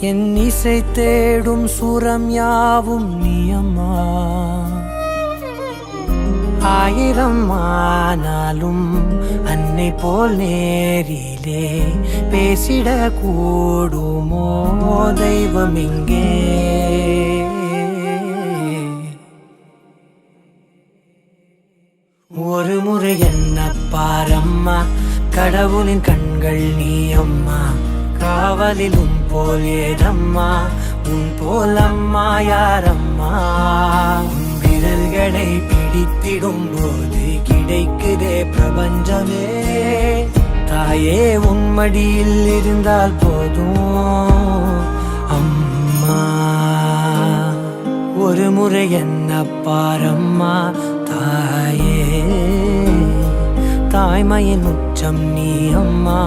என் இசை தேடும் சுரம் யாவும் நீ அம்மா. ஆயிரம் ஆனாலும் அன்னை போல் நேரிலே பேசிட கூடுமோ தெய்வம் இங்கே. ஒரு முறை என்ன பாரம்மா, கடவுளின் கண்கள் நீ அம்மா. காவலிலும் போல் ஏதம்மா, உன் போல் அம்மா யாரம்மா. உன் விரல்களை பிடித்திடும் போது கிடைக்குதே பிரபஞ்சமே. தாயே உன் மடியில் இருந்தால் போதும் அம்மா. ஒரு முறை என்ன பாரம்மா தாயே, தாய்மையின் உச்சம் நீ அம்மா.